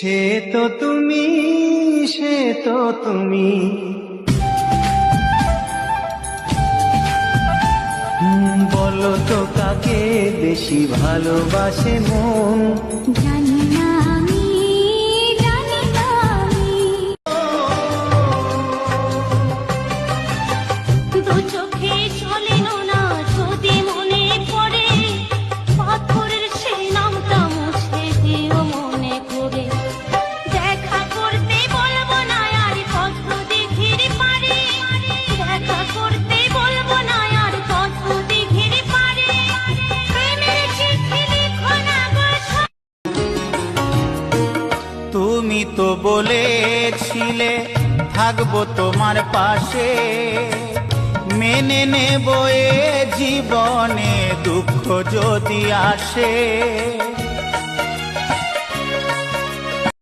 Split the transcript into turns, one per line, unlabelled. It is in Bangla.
সে তো তুমি, সে তো তুমি। বলো তো কাকে বেশি ভালোবাসে মন?
জানি না আমি, জানি না আমি। দু চোখে চলে না যদি মনে পড়ে, পাথরের সেই নামটা মুছে দিও মনে করে। দেখা করতে বলবো না আর কত দিঘির পারে, দেখা করতে বলবো না আর কত দিঘির পারে। প্রেমের চিঠি লিখো না গো।
তুমি তো বলেছিলে থাকবো তোমার পাশে, মেনে নেব এ জীবনে দুঃখ যদি আসে।